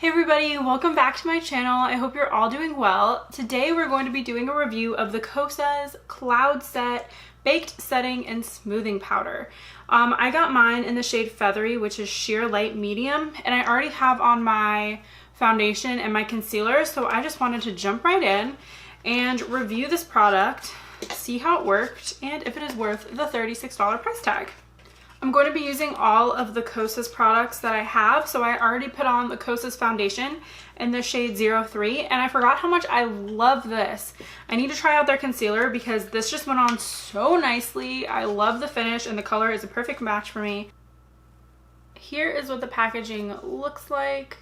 Hey everybody, welcome back to my channel. I hope you're all doing well. Today we're going to be doing a review of the Kosas Cloud Set Baked Setting and Smoothing Powder. I got mine in the shade Feathery, which is sheer light medium, and I already have on my foundation and my concealer, so I just wanted to jump right in and review this product, see how it worked, and if it is worth the $36 price tag. I'm going to be using all of the Kosas products that I have. So I already put on the Kosas foundation in the shade 03, and I forgot how much I love this. I need to try out their concealer because this just went on so nicely. I love the finish and the color is a perfect match for me. Here is what the packaging looks like.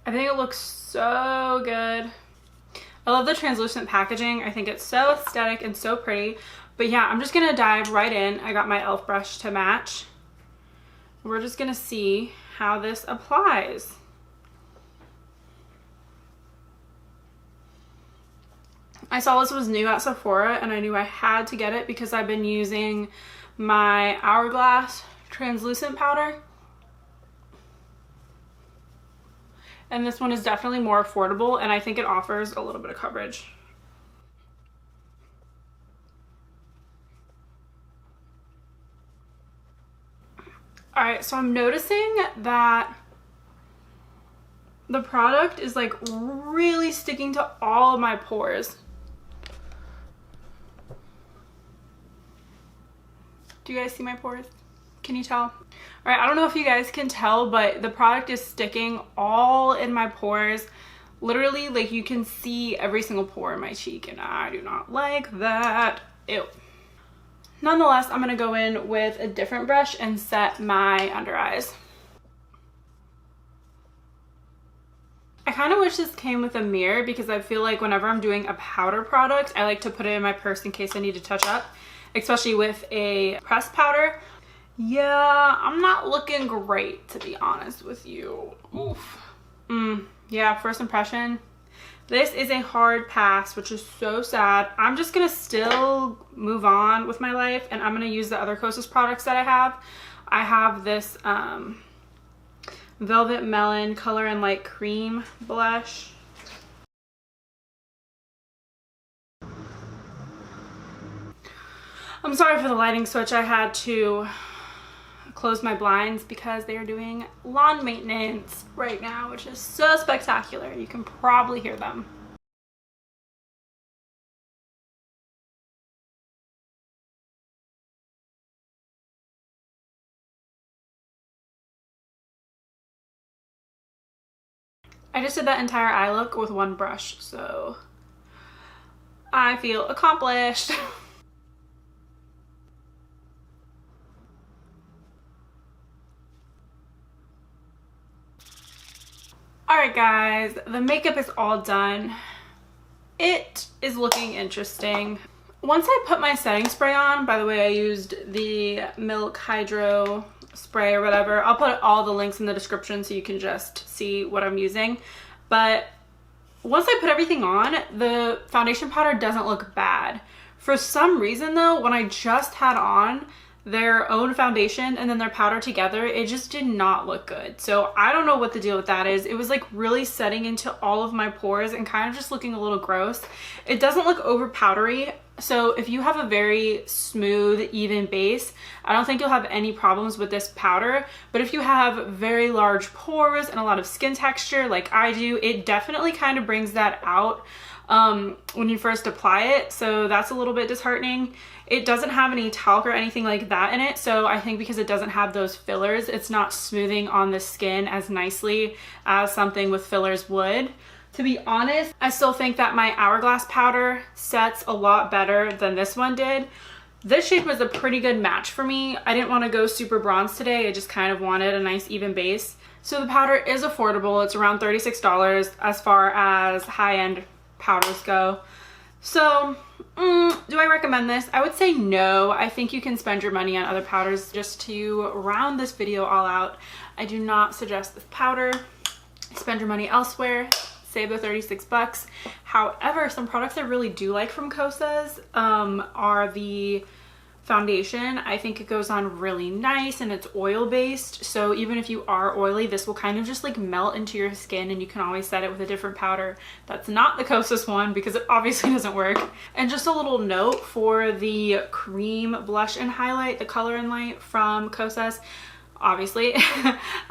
I think it looks so good. I love the translucent packaging. I think it's so aesthetic and so pretty. But yeah, I'm just gonna dive right in. I got my e.l.f. brush to match. We're just gonna see how this applies. I saw this was new at Sephora and I knew I had to get it because I've been using my Hourglass translucent powder. And this one is definitely more affordable and I think it offers a little bit of coverage. All right, so I'm noticing that the product is like really sticking to all of my pores. Do you guys see my pores? Can you tell? All right, I don't know if you guys can tell, but the product is sticking all in my pores. Literally, like you can see every single pore in my cheek, and I do not like that. Ew. Nonetheless, I'm going to go in with a different brush and set my under eyes. I kind of wish this came with a mirror because I feel like whenever I'm doing a powder product, I like to put it in my purse in case I need to touch up, especially with a pressed powder. Yeah, I'm not looking great, to be honest with you. Oof. Yeah, first impression. This is a hard pass, which is so sad. I'm just gonna still move on with my life and I'm gonna use the other Kosas products that I have. I have this Velvet Melon Color and Light Cream blush. I'm sorry for the lighting switch. I had to close my blinds because they are doing lawn maintenance right now, which is so spectacular. You can probably hear them. I just did that entire eye look with one brush, so I feel accomplished. Alright guys, the makeup is all done. It is looking interesting. Once I put my setting spray on, by the way, I used the Milk Hydro spray or whatever. I'll put all the links in the description so you can just see what I'm using. But once I put everything on, the foundation powder doesn't look bad. For some reason though, when I just had on their own foundation and then their powder together, it just did not look good. So I don't know what the deal with that is. It was like really setting into all of my pores and kind of just looking a little gross. It doesn't look over powdery. So if you have a very smooth, even base, I don't think you'll have any problems with this powder. But if you have very large pores and a lot of skin texture like I do, it definitely kind of brings that out when you first apply it. So that's a little bit disheartening. It doesn't have any talc or anything like that in it. So I think because it doesn't have those fillers, it's not smoothing on the skin as nicely as something with fillers would. To be honest, I still think that my Hourglass powder sets a lot better than this one did. This shade was a pretty good match for me. I didn't want to go super bronze today. I just kind of wanted a nice even base. So the powder is affordable. It's around $36 as far as high-end powders go. So do I recommend this? I would say no. I think you can spend your money on other powders. Just to round this video all out, I do not suggest this powder. Spend your money elsewhere. Save the 36 bucks. However, some products I really do like from Kosas are the foundation. I think it goes on really nice and it's oil based, so even if you are oily, this will kind of just like melt into your skin, and you can always set it with a different powder that's not the Kosas one because it obviously doesn't work. And just a little note for the cream blush and highlight, the Color and Light from Kosas, obviously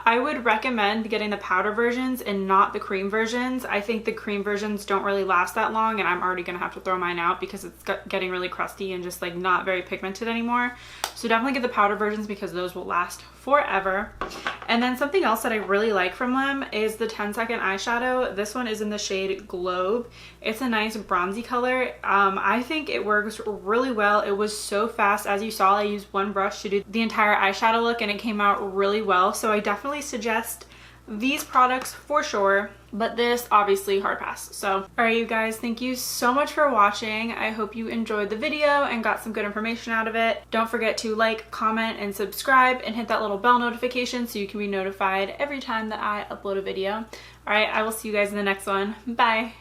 I would recommend getting the powder versions and not the cream versions. I think the cream versions don't really last that long, and I'm already gonna have to throw mine out because it's getting really crusty and just like not very pigmented anymore. So definitely get the powder versions because those will last forever. And then something else that I really like from them is the 10-second eyeshadow. This one is in the shade Globe. It's a nice bronzy color. I think it works really well. It was so fast. As you saw, I used one brush to do the entire eyeshadow look and it came out really well. So I definitely suggest these products for sure, but this obviously hard pass. So all right, you guys, thank you so much for watching. I hope you enjoyed the video and got some good information out of it. Don't forget to like, comment, and subscribe, and hit that little bell notification so you can be notified every time that I upload a video. All right, I will see you guys in the next one. Bye.